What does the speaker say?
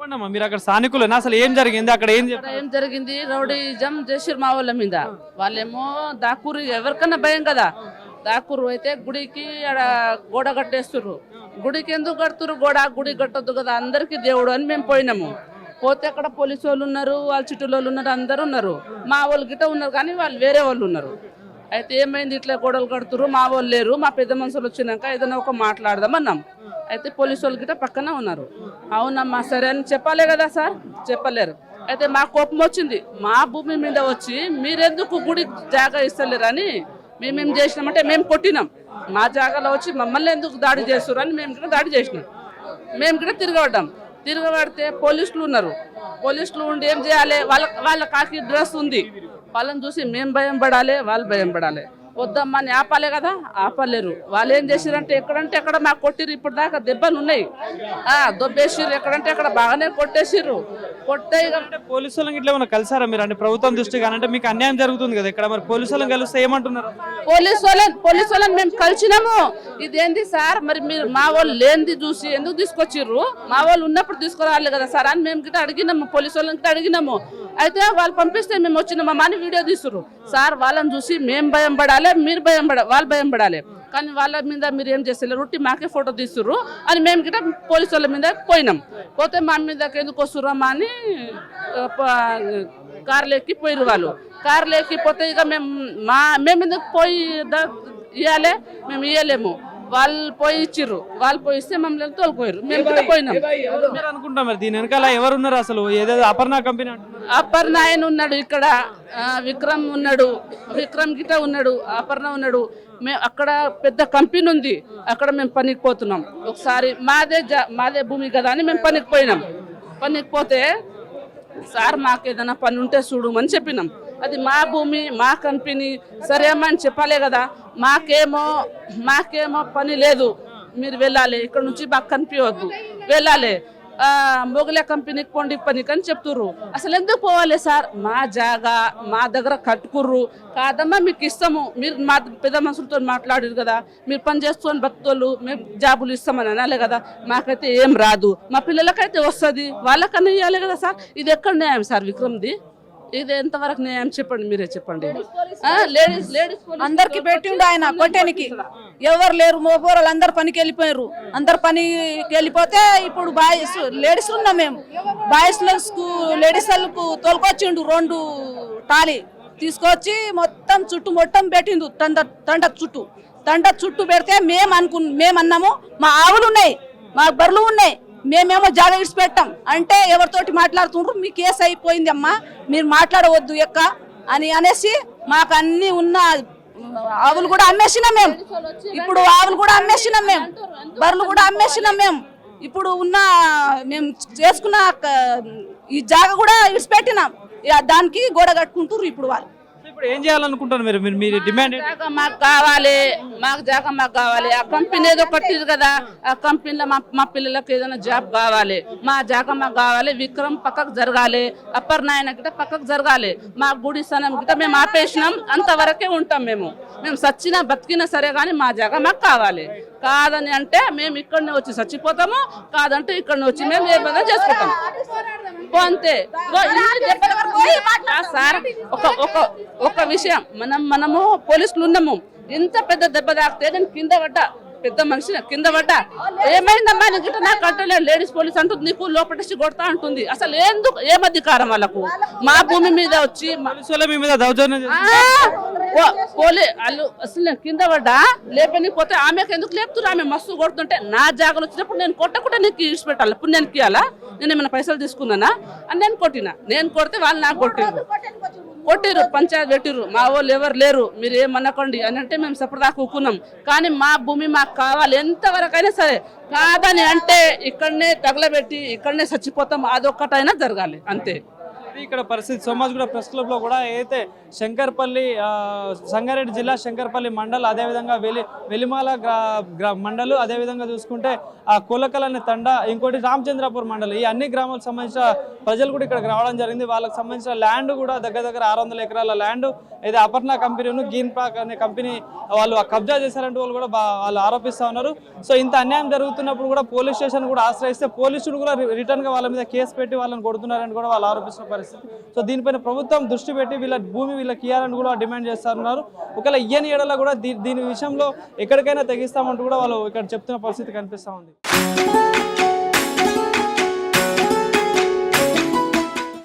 చెప్పండి అమ్మా, మీరు అక్కడ స్థానికులేనా? అసలు ఏం జరిగింది అక్కడ? ఏం జరిగింది? రౌడీజం చేసిరు మా వాళ్ళ మీద. వాళ్ళేమో దాకూరు, ఎవరికన్నా భయం కదా. దాకూరు అయితే గుడికి ఆడ గోడ కట్టేస్తుర్రు. గుడికి ఎందుకు కడుతురు గోడ? గుడి కట్టొద్దు కదా, అందరికి దేవుడు అని మేము పోయినాము. పోతే అక్కడ పోలీసు వాళ్ళు ఉన్నారు, వాళ్ళ చుట్టూ వాళ్ళు ఉన్నారు, అందరు ఉన్నారు. మా వాళ్ళు గిట్ట ఉన్నారు కానీ వాళ్ళు వేరే వాళ్ళు ఉన్నారు. అయితే ఏమైంది, ఇట్లా గోడలు కడుతురు, మా వాళ్ళు లేరు, మా పెద్ద మనుషులు వచ్చినాక ఏదైనా ఒక మాట్లాడదాం అన్నాం. అయితే పోలీసు వాళ్ళు గిట్ట పక్కన ఉన్నారు. అవునమ్మా సరే అని చెప్పాలే కదా సార్, చెప్పలేరు. అయితే మా కోపం వచ్చింది, మా భూమి మీద వచ్చి మీరెందుకు గుడి జాగా ఇస్తలేరని మేమేం చేసినామంటే మేము కొట్టినాం. మా జాగాలో వచ్చి మమ్మల్ని ఎందుకు దాడి చేస్తున్నారు అని మేము కూడా దాడి చేసినాం. మేము కూడా తిరగబడితే పోలీసులు ఉన్నారు. పోలీసులు ఉండి ఏం చేయాలి, వాళ్ళ కాకి డ్రెస్ ఉంది, వాళ్ళని చూసి మేము భయం పడాలి, వాళ్ళు భయం పడాలి. వద్దమ్మా అని ఆపాలే కదా, ఆపలేరు. వాళ్ళు ఏం చేసిరంటే ఎక్కడంటే అక్కడ మాకు కొట్టిరు. ఇప్పుడు దాకా దెబ్బలు ఉన్నాయి, దొబ్బేసిర్రు, ఎక్కడంటే అక్కడ బాగానే కొట్టేసిర్రు. పోలీసు వాళ్ళకి ఇట్లా ఏమైనా కలిసారా మీరు? అంటే ప్రభుత్వం దృష్టి కానీ అంటే మీకు అన్యాయం జరుగుతుంది కదా ఇక్కడ, మరి పోలీసు వాళ్ళని కలిస్తే ఏమంటున్నారు? పోలీసు వాళ్ళని మేము కలిసినాము. ఇదేంది సార్, మరి మీరు మా వాళ్ళు లేనిది చూసి ఎందుకు తీసుకొచ్చిర్రు? మా వాళ్ళు ఉన్నప్పుడు తీసుకురావాలి కదా సార్ అని మేము గిట్ట అడిగినాము, పోలీసు వాళ్ళని గిట్ట అడిగినాము. అయితే వాళ్ళు పంపిస్తే మేము వచ్చినామా అని వీడియో తీస్తుర్రు. సార్ వాళ్ళని చూసి మేము భయం పడాలి, మీరు భయం వాళ్ళు భయం పడాలి, కానీ వాళ్ళ మీద మీరు ఏం చేస్తారు, రొట్టి మాకే ఫోటో తీస్తుర్రు అని మేము గిట్ట పోలీసు వాళ్ళ మీద పోయినాం. పోతే మా మీదకి ఎందుకు వస్తుర్రమ్మా అని కార్లు ఎక్కి పోయిరు. వాళ్ళు కార్లు ఎక్కిపోతే ఇక మేము ఎందుకు పోయి ఇవ్వాలి, మేము ఇవ్వలేము. వాళ్ళు పోయి ఇచ్చిర్రు, వాళ్ళు పోయి ఇస్తే మమ్మల్ని తోలుకోయారు, మేము కూడా పోయినాం. మీరు అనుకుంటాం మరి దీని వెనకాల ఎవరు ఉన్నారు అసలు? ఏదేదో అపర్ణ కంపెనీ, అపర్ణ ఆయన ఉన్నాడు ఇక్కడ, విక్రమ్ ఉన్నాడు, విక్రమ్ గిట ఉన్నాడు, అపర్ణ ఉన్నాడు. మేము అక్కడ పెద్ద కంపెనీ ఉంది, అక్కడ మేము పనికి పోతున్నాం. ఒకసారి మాదే భూమి కదా అని మేము పనికి పోయినాం. పనికి పోతే సార్ మాకు ఏదైనా పని ఉంటే చూడమని చెప్పినాం. అది మా భూమి, మా కంపెనీ, సరే అమ్మా అని చెప్పాలే కదా. మాకేమో పని లేదు, మీరు వెళ్ళాలి, ఇక్కడ నుంచి మాకు కనిపించవద్దు, వెళ్ళాలి, మొగలే కంపెనీకి పోండి పనికి అని చెప్తుర్రు. అసలు ఎందుకు పోవాలి సార్? మా జాగా మా దగ్గర కట్టుకుర్రు కాదమ్మా, మీకు ఇస్తాము, మీరు మా పెద్ద మనుషులతో మాట్లాడారు కదా, మీరు పని చేస్తున్న భక్తులు మేము జాబులు ఇస్తామని అనాలి కదా. మాకైతే ఏం రాదు, మా పిల్లలకైతే వస్తుంది, వాళ్ళకన్నా ఇవ్వాలి కదా సార్. ఇది ఎక్కడ న్యాయం సార్ విక్రమ్ది? ఇది ఎంతవరకు న్యాయం చెప్పండి, మీరే చెప్పండి. లేడీస్ అందరికి పెట్టిండు ఆయన కొట్టేనికి, ఎవరు లేరు, మోపోరాలు అందరు పనికి వెళ్ళిపోయారు. అందరు పనికి వెళ్ళిపోతే ఇప్పుడు లేడీస్ ఉన్నాం మేము. లేడీస్ వాళ్ళకు తోలుకొచ్చిండు 2 టాలీ తీసుకొచ్చి మొత్తం పెట్టిండు. తండ చుట్టూ పెడితే మేము అన్నాము మా ఆవులు ఉన్నాయి, మా బర్రెలు ఉన్నాయి, మేమేమో జాగా ఇడిచిపెట్టాం అంటే ఎవరితోటి మాట్లాడుతుండ్రు, మీ కేసు అయిపోయింది అమ్మా, మీరు మాట్లాడవద్దు ఎక్క అని అనేసి మాకు అన్ని ఉన్న ఆవులు కూడా అమ్మేసినాం మేము. ఇప్పుడు ఆవులు కూడా అమ్మేసినాం మేము, బర్రెలు కూడా అమ్మేసినాం మేము. ఇప్పుడు ఉన్న మేము చేసుకున్న ఈ జాగా కూడా ఇడిచిపెట్టినాం, దానికి గోడ కట్టుకుంటారు ఇప్పుడు వాళ్ళు. ఇప్పుడు ఏం చేయాలనుకుంటారు మీరు? డిమాండ్ మాకు కావాలి, జాగా మాకు కావాలి. ఆ కంపెనీ ఏదో కట్టిరు కదా, ఆ కంపెనీలో మా పిల్లలకు ఏదైనా జాబ్ కావాలి, మా జాగా మాకు కావాలి. విక్రమ్ పక్కకు జరగాలి, అప్పర్ నాయన గిట్ట పక్కకు జరగాలి. మా గుడి స్థానం గిట్ట మేము ఆపేసినాం, అంతవరకే ఉంటాం. మేము సచ్చినా బతికినా సరే కానీ మా జాగా మాకు కావాలి. కాదని అంటే మేము ఇక్కడనే వచ్చి చచ్చిపోతాము, కాదంటే ఇక్కడనే వచ్చి మేము ఏ విధంగా చేసుకుంటాం అంతే సార్. ఒక విషయం, మనము పోలీసులు ఉన్నాము, ఇంత పెద్ద దెబ్బ తాకితే దాని కింద పడ్డా, పెద్ద మనిషి కింద పడ్డా, ఏమైందమ్మా నీకు నాకు అంటలేదు. లేడీస్ పోలీస్ అంటుంది, నీకు లోపటేసి కొడతా అంటుంది. అసలు ఏం అధికారం వాళ్ళకు? మా భూమి మీద వచ్చి వాళ్ళు అసలు నేను కింద పడ్డా లేపనిపోతే ఆమెకు ఎందుకు లేపుతురు? ఆమె మస్తు కొడుతుంటే నా జాగాలు వచ్చినప్పుడు నేను కొట్టకుండా నీకు ఇడిచిపెట్టాలి, ఇప్పుడు నేను ఇవ్వాలా? నేను ఏమైనా పైసలు తీసుకున్నానా అని నేను కొట్టినా. నేను కొడితే వాళ్ళు నాకు కొట్టిరు, పంచాయతీ పెట్టిరు. మా వాళ్ళు ఎవరు లేరు, మీరు ఏమనకండి అని అంటే మేము సపరేట్గా కూకున్నాం. కానీ మా భూమి మాకు కావాలి, ఎంతవరకైనా సరే. కాదని అంటే ఇక్కడనే తగలబెట్టి ఇక్కడనే చచ్చిపోతాం, అదొక్కటైనా జరగాలి అంతే. ఇది ఇక్కడ పరిస్థితి. సోమాజిగూడ ప్రెస్ క్లబ్ లో కూడా ఏదైతే శంకర్పల్లి సంగారెడ్డి జిల్లా శంకర్పల్లి మండల్, అదేవిధంగా వెలిమాల మండలు, అదేవిధంగా చూసుకుంటే ఆ కొలకల్ అనే తండ, ఇంకోటి రామచంద్రపూర్ మండలి, ఈ అన్ని గ్రామాలకు సంబంధించిన ప్రజలు కూడా ఇక్కడికి రావడం జరిగింది. వాళ్ళకి సంబంధించిన ల్యాండ్ కూడా దగ్గర 600 ఎకరాల ల్యాండ్ అయితే అపర్ణ కంపెనీ గ్రీన్ పార్క్ అనే కంపెనీ వాళ్ళు కబ్జా చేశారంటూ వాళ్ళు కూడా వాళ్ళు ఆరోపిస్తా ఉన్నారు. సో ఇంత అన్యాయం జరుగుతున్నప్పుడు కూడా పోలీస్ స్టేషన్ కూడా ఆశ్రయిస్తే పోలీసులు కూడా రిటర్న్ గా వాళ్ళ మీద కేసు పెట్టి వాళ్ళని కొడుతున్నారని కూడా వాళ్ళు ఆరోపిస్తున్న పరిస్థితి. సో దీనిపైన ప్రభుత్వం దృష్టి పెట్టి వీళ్ళ భూమి వీళ్ళకి ఇవ్వాలని కూడా డిమాండ్ చేస్తున్నారు. ఒకవేళ ఇయ్యని ఏడల కూడా దీని విషయంలో ఎక్కడికైనా తెగిస్తామంటూ కూడా వాళ్ళు ఇక్కడ చెప్తున్న పరిస్థితి కనిపిస్తా ఉంది.